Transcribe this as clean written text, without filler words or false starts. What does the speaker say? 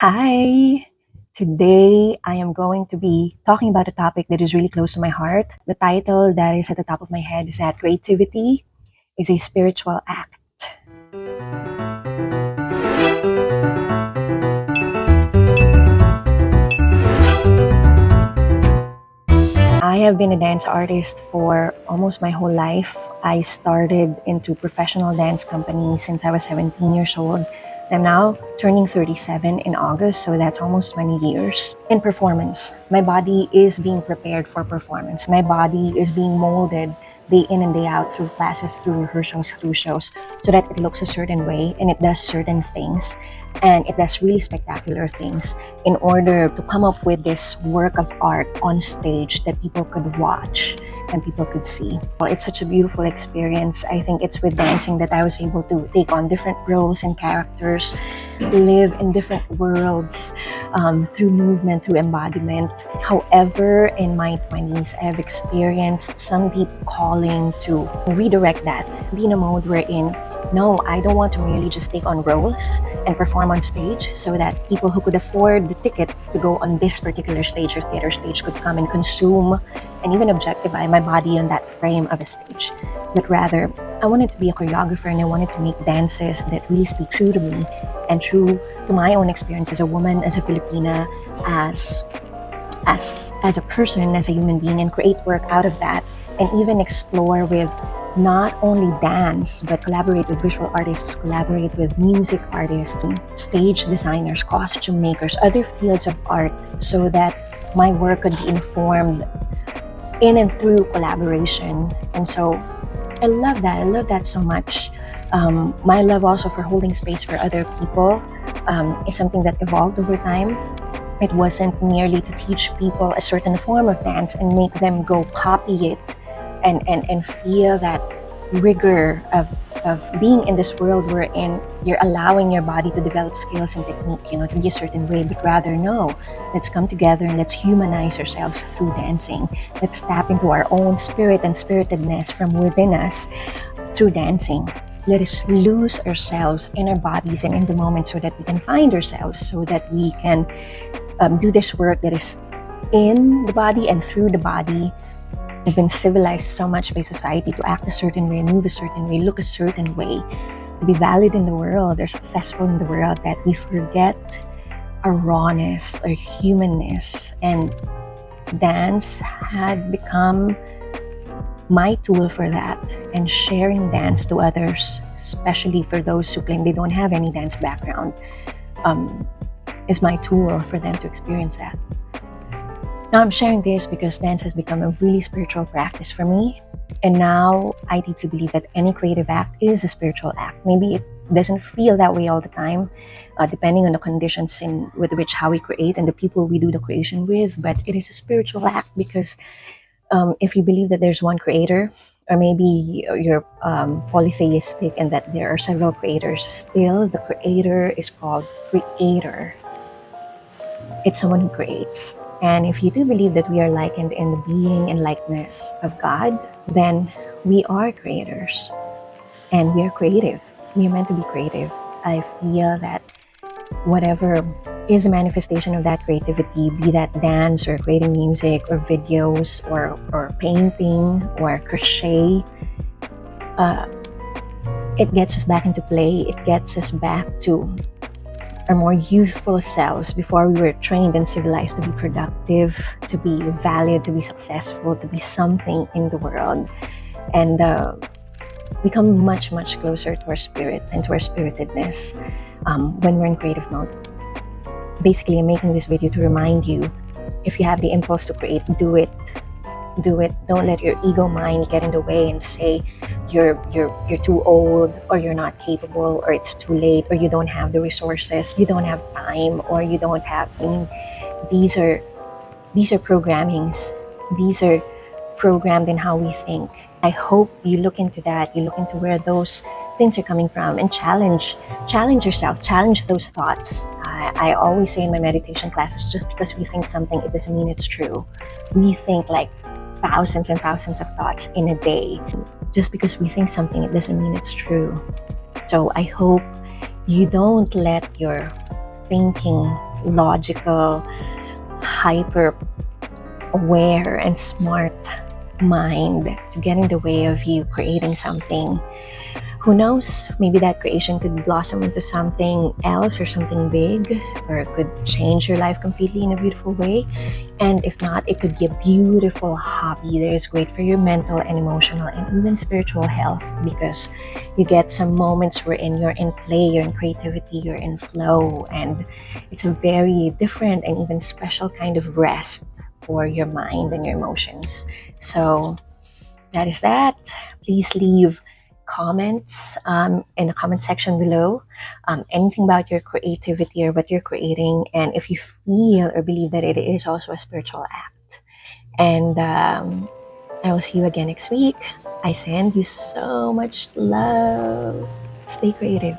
Hi! Today, I am going to be talking about a topic that is really close to my heart. The title that is at the top of my head is that creativity is a spiritual act. I have been a dance artist for almost my whole life. I started into professional dance companies since I was 17 years old. I'm now turning 37 in August, so that's almost 20 years. In performance, my body is being prepared for performance. My body is being molded day in and day out through classes, through rehearsals, through shows, so that it looks a certain way and it does certain things and it does really spectacular things in order to come up with this work of art on stage that people could watch and people could see. Well, it's such a beautiful experience. I think it's with dancing that I was able to take on different roles and characters, live in different worlds through movement, through embodiment. However, in my 20s, I have experienced some deep calling to redirect that, be in a mode wherein no, I don't want to merely just take on roles and perform on stage so that people who could afford the ticket to go on this particular stage or theater stage could come and consume and even objectify my body on that frame of a stage. But rather, I wanted to be a choreographer and I wanted to make dances that really speak true to me and true to my own experience as a woman, as a Filipina, as a person, as a human being, and create work out of that and even explore with not only dance, but collaborate with visual artists, collaborate with music artists, stage designers, costume makers, other fields of art, so that my work could be informed in and through collaboration. And so I love that. I love that so much. My love also for holding space for other people is something that evolved over time. It wasn't merely to teach people a certain form of dance and make them go copy it and feel that rigor of being in this world wherein you're allowing your body to develop skills and technique, to be a certain way, but rather no, let's come together and let's humanize ourselves through dancing. Let's tap into our own spirit and spiritedness from within us through dancing. Let us lose ourselves in our bodies and in the moment so that we can find ourselves, so that we can do this work that is in the body and through the body. We've been civilized so much by society to act a certain way, move a certain way, look a certain way, to be valid in the world or successful in the world, that we forget our rawness, our humanness. And dance had become my tool for that. And sharing dance to others, especially for those who claim they don't have any dance background, is my tool for them to experience that. Now I'm sharing this because dance has become a really spiritual practice for me. And now I deeply believe that any creative act is a spiritual act. Maybe it doesn't feel that way all the time, depending on the conditions with which how we create and the people we do the creation with. But it is a spiritual act because if you believe that there's one creator, or maybe you're polytheistic and that there are several creators, still the creator is called creator. It's someone who creates. And if you do believe that we are likened in the being and likeness of God, then we are creators and we are creative. We are meant to be creative. I feel that whatever is a manifestation of that creativity, be that dance or creating music or videos or painting or crochet, it gets us back into play. It gets us back to our more youthful selves before we were trained and civilized to be productive, to be valued, to be successful, to be something in the world, and become much, much closer to our spirit and to our spiritedness when we're in creative mode. Basically, I'm making this video to remind you, if you have the impulse to create, do it. Do it. Don't let your ego mind get in the way and say you're too old, or you're not capable, or it's too late, or you don't have the resources, you don't have time, or you don't have. These are programmings. These are programmed in how we think. I hope you look into that. You look into where those things are coming from and challenge yourself, challenge those thoughts. I always say in my meditation classes, just because we think something, it doesn't mean it's true. We think like thousands and thousands of thoughts in a day. Just because we think something, it doesn't mean it's true. So I hope you don't let your thinking, logical, hyper aware, and smart mind to get in the way of you creating something. Who knows? Maybe that creation could blossom into something else or something big, or it could change your life completely in a beautiful way. And if not, it could be a beautiful hobby that is great for your mental and emotional and even spiritual health, because you get some moments wherein you're in play, you're in creativity, you're in flow, and it's a very different and even special kind of rest for your mind and your emotions. So that is that. Please leave comments in the comment section below, anything about your creativity or what you're creating, and if you feel or believe that it is also a spiritual act. And I will see you again next week. I send you so much love. Stay creative.